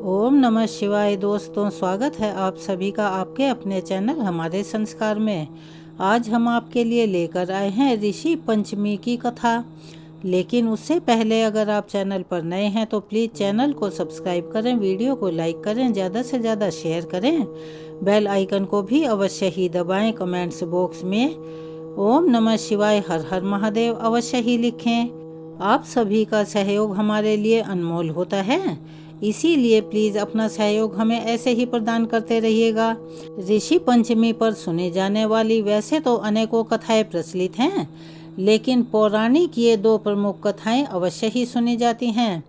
ओम नमः शिवाय। दोस्तों, स्वागत है आप सभी का आपके अपने चैनल हमारे संस्कार में। आज हम आपके लिए लेकर आए हैं ऋषि पंचमी की कथा। लेकिन उससे पहले अगर आप चैनल पर नए हैं तो प्लीज़ चैनल को सब्सक्राइब करें, वीडियो को लाइक करें, ज़्यादा से ज़्यादा शेयर करें, बेल आइकन को भी अवश्य ही दबाएं। कमेंट्स बॉक्स में ओम नमः शिवाय, हर हर महादेव अवश्य ही लिखें। आप सभी का सहयोग हमारे लिए अनमोल होता है, इसीलिए प्लीज़ अपना सहयोग हमें ऐसे ही प्रदान करते रहिएगा। ऋषि पंचमी पर सुनी जाने वाली वैसे तो अनेकों कथाएं प्रचलित हैं, लेकिन पौराणिक ये दो प्रमुख कथाएं अवश्य ही सुनी जाती हैं।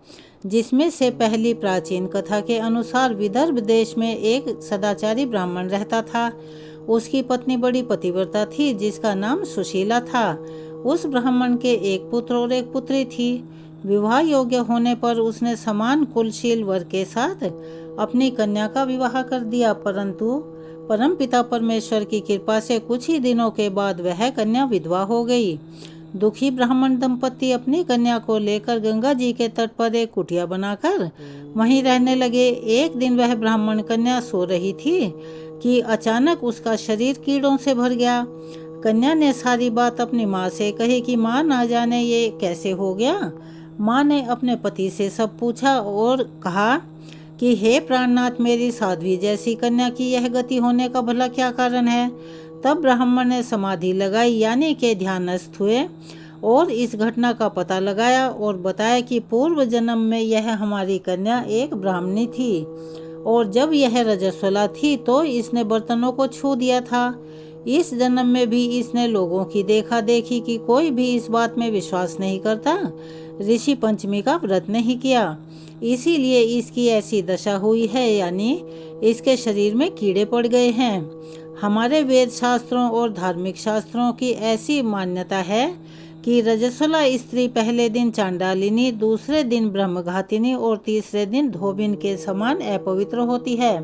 जिसमें से पहली प्राचीन कथा के अनुसार विदर्भ देश में एक सदाचारी ब्राह्मण रहता था। उसकी पत्नी बड़ी पतिव्रता थी, जिसका नाम सुशीला था। उस ब्राह्मण के एक पुत्र और एक पुत्री थी। विवाह योग्य होने पर उसने समान कुलशील वर के साथ अपनी कन्या का विवाह कर दिया, परंतु परमपिता परमेश्वर की कृपा से कुछ ही दिनों के बाद वह कन्या विधवा हो गई। दुखी ब्राह्मण दंपति अपनी कन्या को लेकर गंगा जी के तट पर एक कुटिया बनाकर वहीं रहने लगे। एक दिन वह ब्राह्मण कन्या सो रही थी कि अचानक उसका शरीर कीड़ों से भर गया। कन्या ने सारी बात अपनी माँ से कही कि माँ, ना जाने ये कैसे हो गया। माँ ने अपने पति से सब पूछा और कहा कि हे प्राणनाथ, मेरी साध्वी जैसी कन्या की यह गति होने का भला क्या कारण है। तब ब्राह्मण ने समाधि लगाई, यानी के ध्यानस्थ हुए और इस घटना का पता लगाया और बताया कि पूर्व जन्म में यह हमारी कन्या एक ब्राह्मणी थी और जब यह रजस्वला थी तो इसने बर्तनों को छू दिया था। इस जन्म में भी इसने लोगों की देखा देखी कि कोई भी इस बात में विश्वास नहीं करता, ऋषि पंचमी का व्रत नहीं किया, इसीलिए इसकी ऐसी दशा हुई है, यानी इसके शरीर में कीड़े पड़ गए हैं। हमारे वेद शास्त्रों और धार्मिक शास्त्रों की ऐसी मान्यता है कि रजस्वला स्त्री पहले दिन चांडालिनी, दूसरे दिन ब्रह्मघातिनी और तीसरे दिन धोबिन के समान अपवित्र होती है।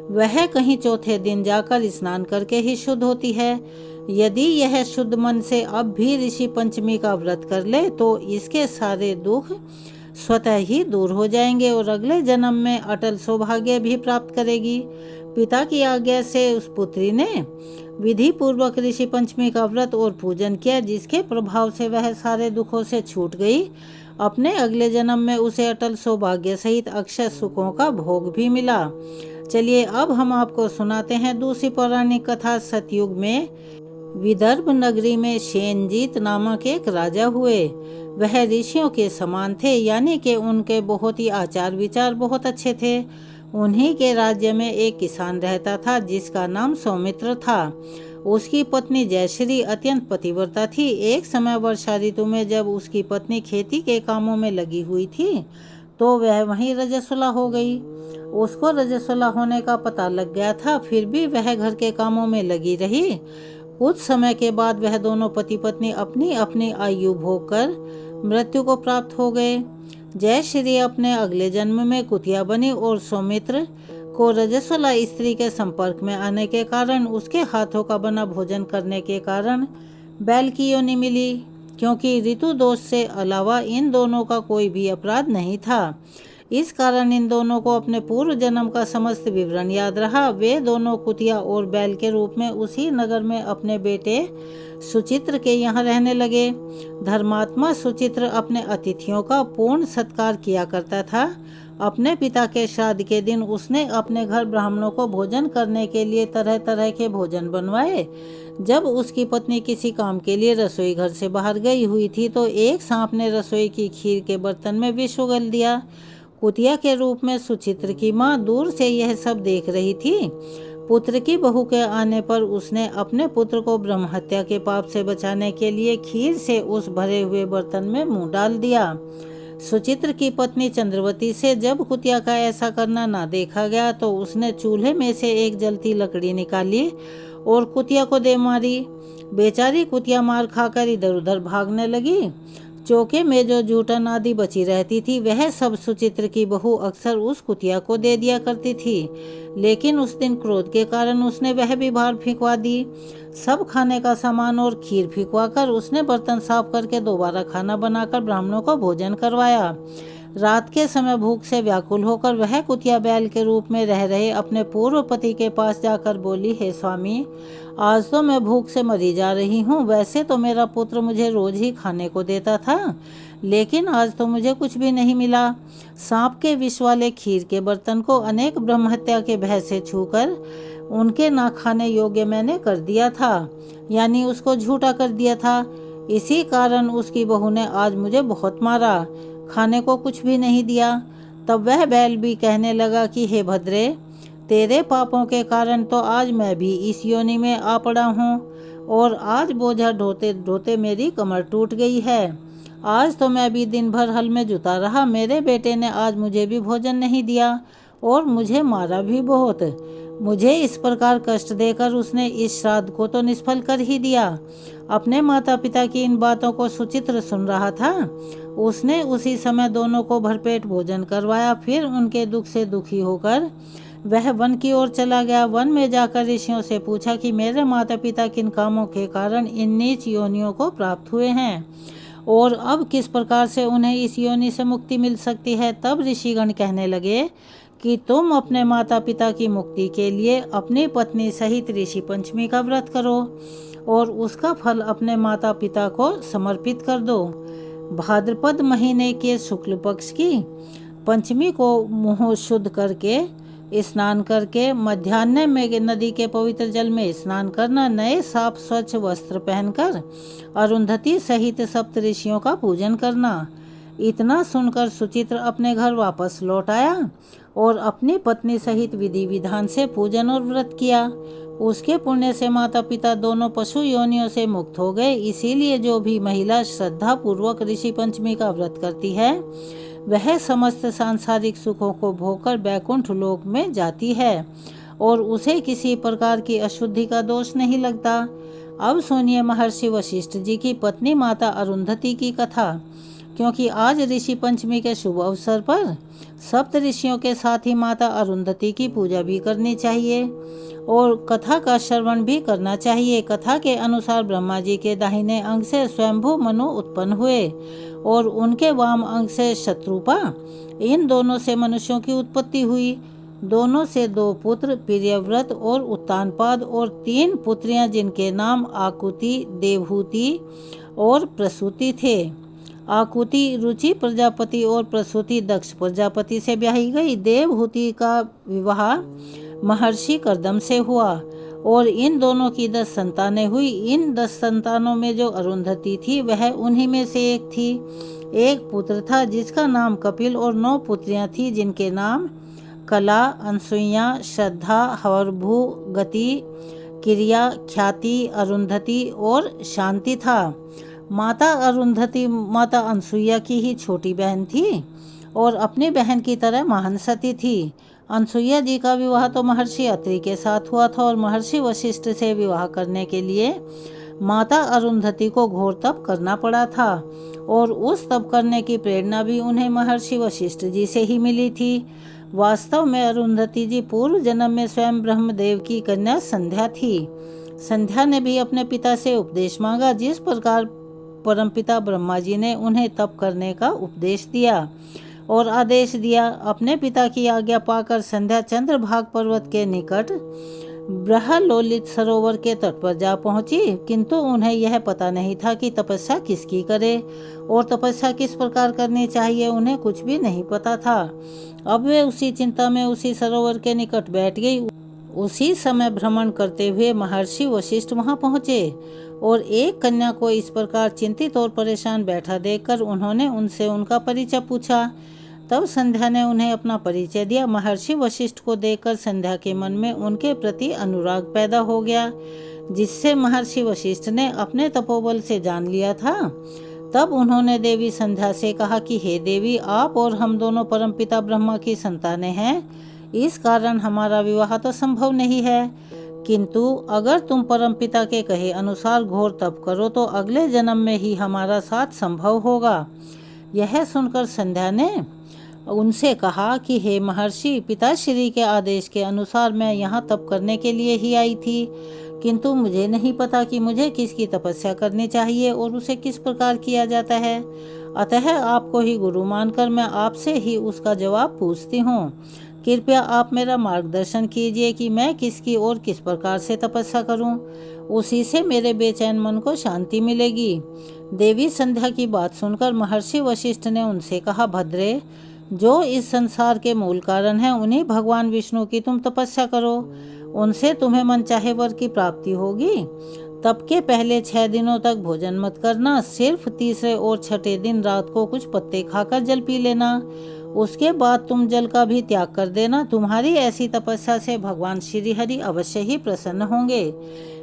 वह कहीं चौथे दिन जाकर स्नान करके ही शुद्ध होती है। यदि यह शुद्ध मन से अब भी ऋषि पंचमी का व्रत कर ले तो इसके सारे दुख स्वतः ही दूर हो जाएंगे और अगले जन्म में अटल सौभाग्य भी प्राप्त करेगी। पिता की आज्ञा से उस पुत्री ने विधि पूर्वक ऋषि पंचमी का व्रत और पूजन किया, जिसके प्रभाव से वह सारे दुखों से छूट गई। अपने अगले जन्म में उसे अटल सौभाग्य सहित अक्षय सुखों का भोग भी मिला। चलिए अब हम आपको सुनाते हैं दूसरी पौराणिक कथा। सतयुग में विदर्भ नगरी में शेनजीत नामक एक राजा हुए। वह ऋषियों के समान थे, यानी कि उनके बहुत ही आचार विचार बहुत अच्छे थे। उन्हीं के राज्य में एक किसान रहता था, जिसका नाम सौमित्र था। उसकी पत्नी जयश्री अत्यंत पतिव्रता थी। एक समय वर्षा ऋतु में जब उसकी पत्नी खेती के कामों में लगी हुई थी तो वह वहीं रजस्वला हो गई। उसको रजस्वला होने का पता लग गया था, फिर भी वह घर के कामों में लगी रही। कुछ समय के बाद वह दोनों पति पत्नी अपनी अपनी आयु भोग कर मृत्यु को प्राप्त हो गए। जयश्री अपने अगले जन्म में कुतिया बनी और सौमित्र को रजस्वला स्त्री के संपर्क में आने के कारण उसके हाथों का बना भोजन करने के कारण बैल की योनि मिली, क्योंकि ऋतु दोष से अलावा इन दोनों का कोई भी अपराध नहीं था। इस कारण इन दोनों को अपने पूर्व जन्म का समस्त विवरण याद रहा। वे दोनों कुतिया और बैल के रूप में उसी नगर में अपने बेटे सुचित्र के यहाँ रहने लगे। धर्मात्मा सुचित्र अपने अतिथियों का पूर्ण सत्कार किया करता था। अपने पिता के श्राद्ध के दिन उसने अपने घर ब्राह्मणों को भोजन करने के लिए तरह तरह के भोजन बनवाए। जब उसकी पत्नी किसी काम के लिए रसोई घर से बाहर गई हुई थी तो एक सांप ने रसोई की खीर के बर्तन में विष उगल दिया। कुतिया के रूप में सुचित्र की माँ दूर से यह सब देख रही थी। पुत्र की बहू के आने पर उसने अपने पुत्र को ब्रह्म हत्या के पाप से बचाने के लिए खीर से उस भरे हुए बर्तन में मुंह डाल दिया। सुचित्र की पत्नी चंद्रवती से जब कुतिया का ऐसा करना ना देखा गया तो उसने चूल्हे में से एक जलती लकड़ी निकाली और कुतिया को दे मारी। बेचारी कुतिया मार खाकर इधर उधर भागने लगी। चौके में जो जूठन आदि बची रहती थी वह सब सुचित्र की बहू अक्सर उस कुतिया को दे दिया करती थी, लेकिन उस दिन क्रोध के कारण उसने वह भी बाहर फेंकवा दी। सब खाने का सामान और खीर फेंकवा कर उसने बर्तन साफ करके दोबारा खाना बनाकर ब्राह्मणों को भोजन करवाया। रात के समय भूख से व्याकुल होकर वह कुतिया बैल के रूप में रह रहे अपने पूर्व पति के पास जाकर बोली, हे स्वामी, आज तो मैं भूख से मरी जा रही हूँ। वैसे तो मेरा पुत्र मुझे रोज ही खाने को देता था, लेकिन आज तो मुझे कुछ भी नहीं मिला। सांप के विष वाले खीर के बर्तन को अनेक ब्रह्महत्या के भय से छूकर उनके ना खाने योग्य मैंने कर दिया था, यानी उसको झूठा कर दिया था। इसी कारण उसकी बहू ने आज मुझे बहुत मारा, खाने को कुछ भी नहीं दिया। तब वह बैल भी कहने लगा कि हे भद्रे, तेरे पापों के कारण तो आज मैं भी इस योनि में आ पड़ा हूँ, और आज बोझा ढोते ढोते मेरी कमर टूट गई है। आज तो मैं भी दिन भर हल में जुटा रहा। मेरे बेटे ने आज मुझे भी भोजन नहीं दिया और मुझे मारा भी बहुत। मुझे इस प्रकार कष्ट देकर उसने इस श्राद्ध को तो निष्फल कर ही दिया। अपने माता पिता की इन बातों को सुचित्र सुन रहा था। उसने उसी समय दोनों को भरपेट भोजन करवाया। फिर उनके दुख से दुखी होकर वह वन की ओर चला गया। वन में जाकर ऋषियों से पूछा कि मेरे माता पिता किन कामों के कारण इन नीच योनियों को प्राप्त हुए हैं और अब किस प्रकार से उन्हें इस योनि से मुक्ति मिल सकती है। तब ऋषिगण कहने लगे कि तुम अपने माता पिता की मुक्ति के लिए अपनी पत्नी सहित ऋषि पंचमी का व्रत करो और उसका फल अपने माता पिता को समर्पित कर दो। भाद्रपद महीने के शुक्ल पक्ष की पंचमी को मुंह शुद्ध करके स्नान करके मध्याह्न में नदी के पवित्र जल में स्नान करना, नए साफ स्वच्छ वस्त्र पहनकर अरुंधति सहित सप्त ऋषियों का पूजन करना। इतना सुनकर सुचित्र अपने घर वापस लौट आया और अपनी पत्नी सहित विधि विधान से पूजन और व्रत किया। उसके पुण्य से माता पिता दोनों पशु योनियों से मुक्त हो गए। इसीलिए जो भी महिला श्रद्धा पूर्वक ऋषि पंचमी का व्रत करती है वह समस्त सांसारिक सुखों को भोगकर बैकुंठ लोक में जाती है और उसे किसी प्रकार की अशुद्धि का दोष नहीं लगता। अब सुनिए महर्षि वशिष्ठ जी की पत्नी माता अरुंधति की कथा। क्योंकि आज ऋषि पंचमी के शुभ अवसर पर सप्त ऋषियों के साथ ही माता अरुंधति की पूजा भी करनी चाहिए और कथा का श्रवण भी करना चाहिए। कथा के अनुसार ब्रह्मा जी के दाहिने अंग से स्वयंभू मनु उत्पन्न हुए और उनके वाम अंग से शत्रुपा। इन दोनों से मनुष्यों की उत्पत्ति हुई। दोनों से 2 पुत्र प्रियव्रत और उत्तानपाद और 3 पुत्रियां जिनके नाम आकुति, देवहूति और प्रसूति थे। आकुति रुचि प्रजापति और प्रसूति दक्ष प्रजापति से ब्याही गई। देवहूति का विवाह महर्षि कर्दम से हुआ और इन दोनों की 10 संतानें हुई। इन 10 संतानों में जो अरुंधति थी वह उन्हीं में से एक थी। एक पुत्र था जिसका नाम कपिल और 9 पुत्रियां थी जिनके नाम कला, अनसुईया, श्रद्धा, हवर्भु, गति, क्रिया, ख्याति, अरुंधति और शांति था। माता अरुंधति माता अनसुईया की ही छोटी बहन थी और अपनी बहन की तरह महान सती थी। अनसुईया जी का विवाह तो महर्षि अत्रि के साथ हुआ था और महर्षि वशिष्ठ से विवाह करने के लिए माता अरुंधति को घोर तप करना पड़ा था और उस तप करने की प्रेरणा भी उन्हें महर्षि वशिष्ठ जी से ही मिली थी। वास्तव में अरुंधति जी पूर्व जन्म में स्वयं ब्रह्मदेव की कन्या संध्या थी। संध्या ने भी अपने पिता से उपदेश मांगा। जिस प्रकार परमपिता ब्रह्मा जी ने उन्हें तप करने का उपदेश दिया और आदेश दिया, अपने पिता की आज्ञा पाकर संध्या चंद्रभाग पर्वत के निकट ब्रहलोलित सरोवर के तट पर जा पहुंची। किंतु उन्हें यह पता नहीं था कि तपस्या किसकी करे और तपस्या किस प्रकार करनी चाहिए, उन्हें कुछ भी नहीं पता था। अब वे उसी चिंता में उसी सरोवर के निकट बैठ गई। उसी समय भ्रमण करते हुए महर्षि वशिष्ठ वहां पहुंचे और एक कन्या को इस प्रकार चिंतित और परेशान बैठा देखकर उन्होंने उनसे उनका परिचय पूछा। तब संध्या ने उन्हें अपना परिचय दिया। महर्षि वशिष्ठ को देखकर संध्या के मन में उनके प्रति अनुराग पैदा हो गया, जिससे महर्षि वशिष्ठ ने अपने तपोबल से जान लिया था। तब उन्होंने देवी संध्या से कहा कि हे देवी, आप और हम दोनों परमपिता ब्रह्मा की संतानें हैं, इस कारण हमारा विवाह तो संभव नहीं है। किंतु अगर तुम परमपिता के कहे अनुसार घोर तप करो तो अगले जन्म में ही हमारा साथ संभव होगा। यह सुनकर संध्या ने उनसे कहा कि हे महर्षि, पिताश्री के आदेश के अनुसार मैं यहाँ तप करने के लिए ही आई थी, किंतु मुझे नहीं पता कि मुझे किसकी तपस्या करनी चाहिए और उसे किस प्रकार किया जाता है। अतः आपको ही गुरु मानकर मैं आपसे ही उसका जवाब पूछती हूँ। कृपया आप मेरा मार्गदर्शन कीजिए कि मैं किसकी और किस प्रकार से तपस्या करूं। उसी से मेरे बेचैन मन को शांति मिलेगी। देवी संध्या की बात सुनकर महर्षि वशिष्ठ ने उनसे कहा, भद्रे, जो इस संसार के मूल कारण हैं उन्हीं भगवान विष्णु की तुम तपस्या करो। उनसे तुम्हें मनचाहे वर की प्राप्ति होगी। तप के पहले 6 दिनों तक भोजन मत करना, सिर्फ तीसरे और छठे दिन रात को कुछ पत्ते खाकर जल पी लेना। उसके बाद तुम जल का भी त्याग कर देना। तुम्हारी ऐसी तपस्या से भगवान श्री हरि अवश्य ही प्रसन्न होंगे।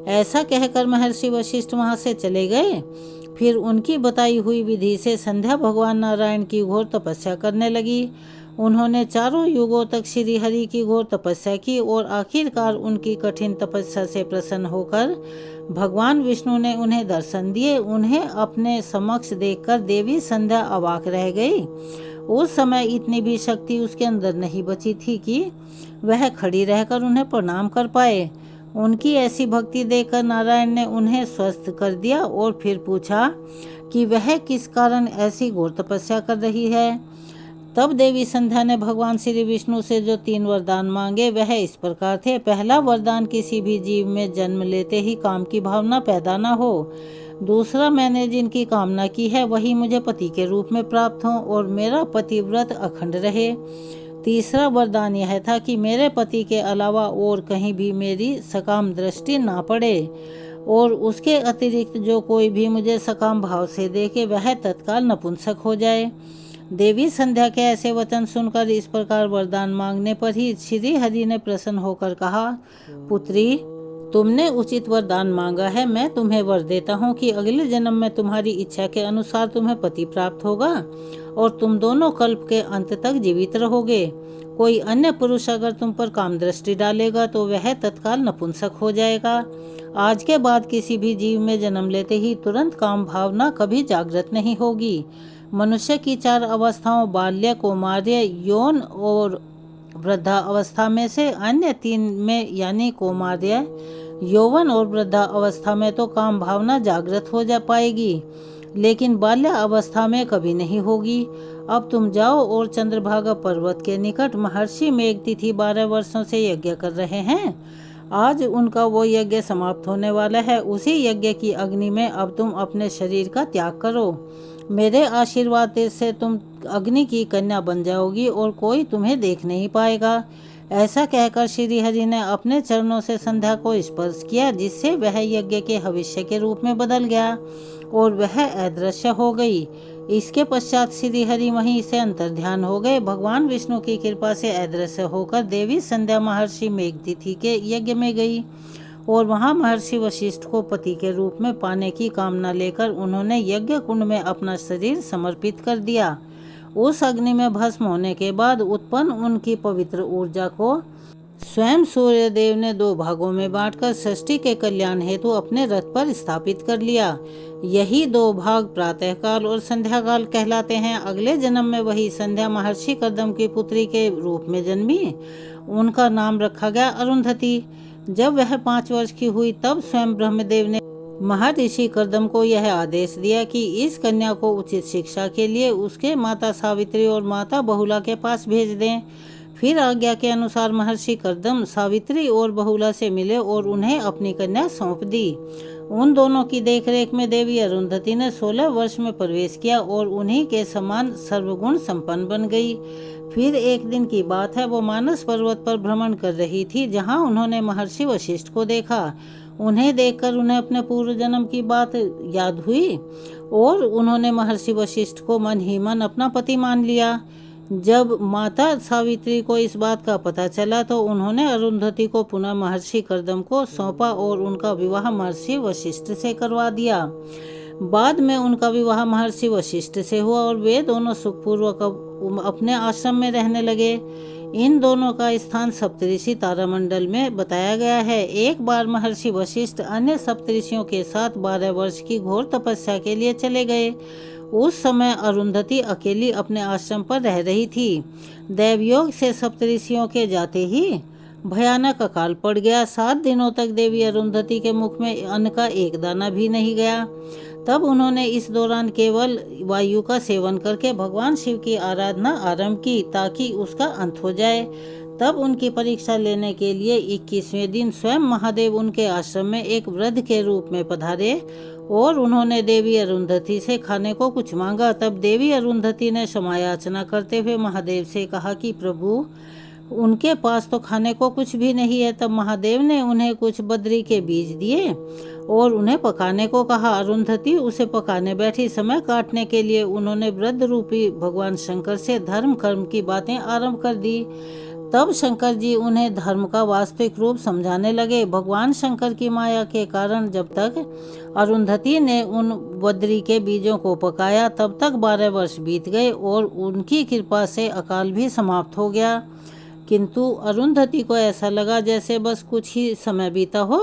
ऐसा कहकर महर्षि वशिष्ठ वहां से चले गए। फिर उनकी बताई हुई विधि से संध्या भगवान नारायण की घोर तपस्या करने लगी। उन्होंने चारों युगों तक श्री हरि की घोर तपस्या की और आखिरकार उनकी कठिन तपस्या से प्रसन्न होकर भगवान विष्णु ने उन्हें दर्शन दिए। उन्हें अपने समक्ष देखकर देवी संध्या अवाक रह गई। उस समय इतनी भी शक्ति उसके अंदर नहीं बची थी कि वह खड़ी रहकर उन्हें प्रणाम कर पाए। उनकी ऐसी भक्ति देखकर नारायण ने उन्हें स्वस्थ कर दिया और फिर पूछा कि वह किस कारण ऐसी घोर तपस्या कर रही है। तब देवी संध्या ने भगवान श्री विष्णु से जो 3 वरदान मांगे वह इस प्रकार थे। पहला वरदान, किसी भी जीव में जन्म लेते ही काम की भावना पैदा न हो। दूसरा, मैंने जिनकी कामना की है वही मुझे पति के रूप में प्राप्त हो और मेरा पतिव्रत अखंड रहे। तीसरा वरदान यह था कि मेरे पति के अलावा और कहीं भी मेरी सकाम दृष्टि ना पड़े और उसके अतिरिक्त जो कोई भी मुझे सकाम भाव से देखे वह तत्काल नपुंसक हो जाए। देवी संध्या के ऐसे वचन सुनकर इस प्रकार वरदान मांगने पर ही श्री हरि ने प्रसन्न होकर कहा, पुत्री, तुमने उचित वरदान मांगा है। मैं तुम्हें वर देता हूँ कि अगले जन्म में तुम्हारी इच्छा के अनुसार तुम्हें पति प्राप्त होगा और तुम दोनों कल्प के अंत तक जीवित रहोगे। कोई अन्य पुरुष अगर तुम पर काम दृष्टि डालेगा तो वह तत्काल नपुंसक हो जाएगा। आज के बाद किसी भी जीव में जन्म लेते ही तुरंत काम भावना कभी जागृत नहीं होगी। मनुष्य की 4 अवस्थाओं बाल्य, कौमार्य, यौन और वृद्धा अवस्था में से अन्य 3 में यानी कौमार्य, यौवन और वृद्धा अवस्था में तो काम भावना जागृत हो जा पाएगी, लेकिन बाल्य अवस्था में कभी नहीं होगी। अब तुम जाओ और चंद्रभागा पर्वत के निकट महर्षि मेघतिथि 12 वर्षों से यज्ञ कर रहे हैं। आज उनका वो यज्ञ समाप्त होने वाला है। उसी यज्ञ की अग्नि में अब तुम अपने शरीर का त्याग करो। मेरे आशीर्वाद से तुम अग्नि की कन्या बन जाओगी और कोई तुम्हें देख नहीं पाएगा। ऐसा कहकर श्री हरि ने अपने चरणों से संध्या को स्पर्श किया, जिससे वह यज्ञ के हविष्य के रूप में बदल गया और वह अदृश्य हो गई। इसके पश्चात श्री हरि वहीं से अंतर्ध्यान हो गए। भगवान विष्णु की कृपा से अदृश्य होकर देवी संध्या महर्षि मेघतिथि के यज्ञ में गई और वहां महर्षि वशिष्ठ को पति के रूप में पाने की कामना लेकर उन्होंने यज्ञ कुंड में अपना शरीर समर्पित कर दिया। उस अग्नि में भस्म होने के बाद उत्पन्न उनकी पवित्र ऊर्जा को स्वयं सूर्य देव ने 2 भागों में बांटकर सृष्टि के कल्याण हेतु अपने रथ पर स्थापित कर लिया। यही 2 भाग प्रातःकाल और संध्या काल कहलाते हैं। अगले जन्म में वही संध्या महर्षि कर्दम की पुत्री के रूप में जन्मी। उनका नाम रखा गया अरुंधति। जब वह 5 वर्ष की हुई तब स्वयं ब्रह्मदेव ने महर्षि कर्दम को यह आदेश दिया कि इस कन्या को उचित शिक्षा के लिए उसके माता सावित्री और माता बहुला के पास भेज दें। फिर आज्ञा के अनुसार महर्षि कर्दम सावित्री और बहुला से मिले और उन्हें अपनी कन्या सौंप दी। उन दोनों की देखरेख में देवी अरुंधति ने 16 वर्ष में प्रवेश किया और उन्हीं के समान सर्वगुण संपन्न बन गई। फिर एक दिन की बात है, वो मानस पर्वत पर भ्रमण कर रही थी, जहां उन्होंने महर्षि वशिष्ठ को देखा। उन्हें देखकर उन्हें अपने पूर्व जन्म की बात याद हुई और उन्होंने महर्षि वशिष्ठ को मन ही मन अपना पति मान लिया। जब माता सावित्री को इस बात का पता चला तो उन्होंने अरुंधति को पुनः महर्षि कर्दम को सौंपा और उनका विवाह महर्षि वशिष्ठ से करवा दिया। बाद में उनका विवाह महर्षि वशिष्ठ से हुआ और वे दोनों सुखपूर्वक अपने आश्रम में रहने लगे। इन दोनों का स्थान सप्तऋषि तारामंडल में बताया गया है। एक बार महर्षि वशिष्ठ अन्य सप्तऋषियों के साथ 12 वर्ष की घोर तपस्या के लिए चले गए। उस समय अरुंधति अकेली अपने आश्रम पर रह रही थी। दैवयोग से सप्तऋषियों के जाते ही भयानक अकाल पड़ गया। 7 दिनों तक देवी अरुंधति के मुख में अन्न का एक दाना भी नहीं गया। तब उन्होंने इस दौरान केवल वायु का सेवन करके भगवान शिव की आराधना आरंभ की ताकि उसका अंत हो जाए। तब उनकी परीक्षा लेने के लिए 21वें दिन स्वयं महादेव उनके आश्रम में एक वृद्ध के रूप में पधारे और उन्होंने देवी अरुंधति से खाने को कुछ मांगा। तब देवी अरुंधति ने क्षमा याचना करते हुए महादेव से कहा कि प्रभु, उनके पास तो खाने को कुछ भी नहीं है। तब महादेव ने उन्हें कुछ बद्री के बीज दिए और उन्हें पकाने को कहा। अरुंधति उसे पकाने बैठी। समय काटने के लिए उन्होंने वृद्ध रूपी भगवान शंकर से धर्म कर्म की बातें आरंभ कर दी। तब शंकर जी उन्हें धर्म का वास्तविक रूप समझाने लगे। भगवान शंकर की माया के कारण जब तक अरुंधति ने उन बद्री के बीजों को पकाया तब तक 12 वर्ष बीत गए और उनकी कृपा से अकाल भी समाप्त हो गया। किंतु अरुंधति को ऐसा लगा जैसे बस कुछ ही समय बीता हो।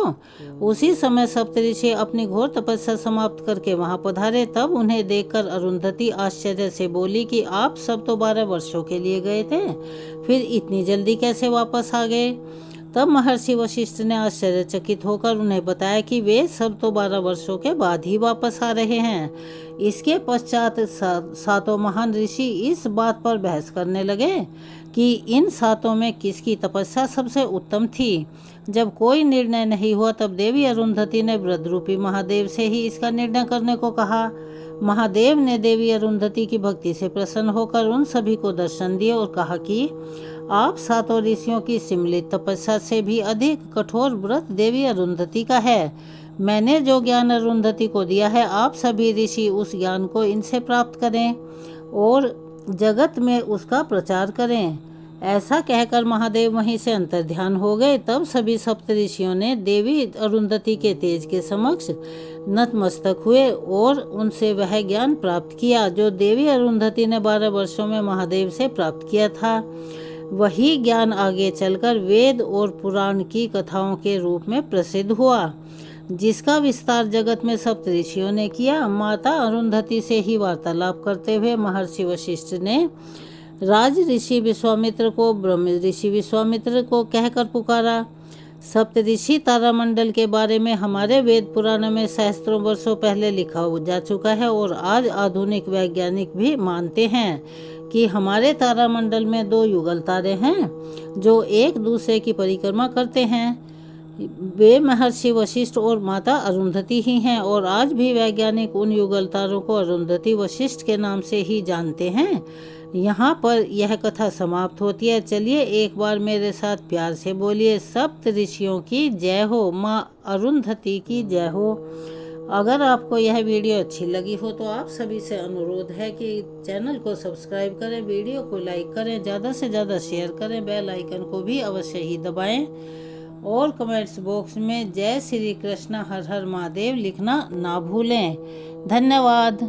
उसी समय सप्तऋषि अपनी घोर तपस्या समाप्त करके वहां पधारे। तब उन्हें देखकर अरुंधति आश्चर्य से बोली कि आप सब तो 12 वर्षों के लिए गए थे, फिर इतनी जल्दी कैसे वापस आ गए? तब महर्षि वशिष्ठ ने आश्चर्यचकित होकर उन्हें बताया कि वे सब तो 12 वर्षों के बाद ही वापस आ रहे हैं। इसके पश्चात सातों महान ऋषि इस बात पर बहस करने लगे कि इन सातों में किसकी तपस्या सबसे उत्तम थी। जब कोई निर्णय नहीं हुआ तब देवी अरुंधति ने वृद्ध रूपी महादेव से ही इसका निर्णय करने को कहा। महादेव ने देवी अरुंधति की भक्ति से प्रसन्न होकर उन सभी को दर्शन दिए और कहा कि आप सातों ऋषियों की सम्मिलित तपस्या से भी अधिक कठोर व्रत देवी अरुंधति का है। मैंने जो ज्ञान अरुंधति को दिया है, आप सभी ऋषि उस ज्ञान को इनसे प्राप्त करें और जगत में उसका प्रचार करें। ऐसा कहकर महादेव वहीं से अंतर्ध्यान हो गए। तब सभी सप्तऋषियों ने देवी अरुंधति के तेज के समक्ष नतमस्तक हुए और उनसे वह ज्ञान प्राप्त किया जो देवी अरुंधति ने 12 वर्षों में महादेव से प्राप्त किया था। वही ज्ञान आगे चलकर वेद और पुराण की कथाओं के रूप में प्रसिद्ध हुआ, जिसका विस्तार जगत में सप्तऋषियों ने किया। माता अरुंधति से ही वार्तालाप करते हुए महर्षि वशिष्ठ ने राज ऋषि विश्वामित्र को ब्रह्म ऋषि विश्वामित्र को कहकर पुकारा। सप्तऋषि तारामंडल के बारे में हमारे वेद पुराण में सहस्त्रों वर्षों पहले लिखा जा चुका है और आज आधुनिक वैज्ञानिक भी मानते हैं कि हमारे तारामंडल में 2 युगल तारे हैं जो एक दूसरे की परिक्रमा करते हैं। वे महर्षि वशिष्ठ और माता अरुंधति ही हैं और आज भी वैज्ञानिक उन युगल तारों को अरुंधति वशिष्ठ के नाम से ही जानते हैं। यहाँ पर यह कथा समाप्त होती है। चलिए एक बार मेरे साथ प्यार से बोलिए, सप्त ऋषियों की जय हो, माँ अरुंधति की जय हो। अगर आपको यह वीडियो अच्छी लगी हो तो आप सभी से अनुरोध है कि चैनल को सब्सक्राइब करें, वीडियो को लाइक करें, ज़्यादा से ज़्यादा शेयर करें, बेल आइकन को भी अवश्य ही दबाएं और कमेंट्स बॉक्स में जय श्री कृष्ण हर हर महादेव लिखना ना भूलें। धन्यवाद।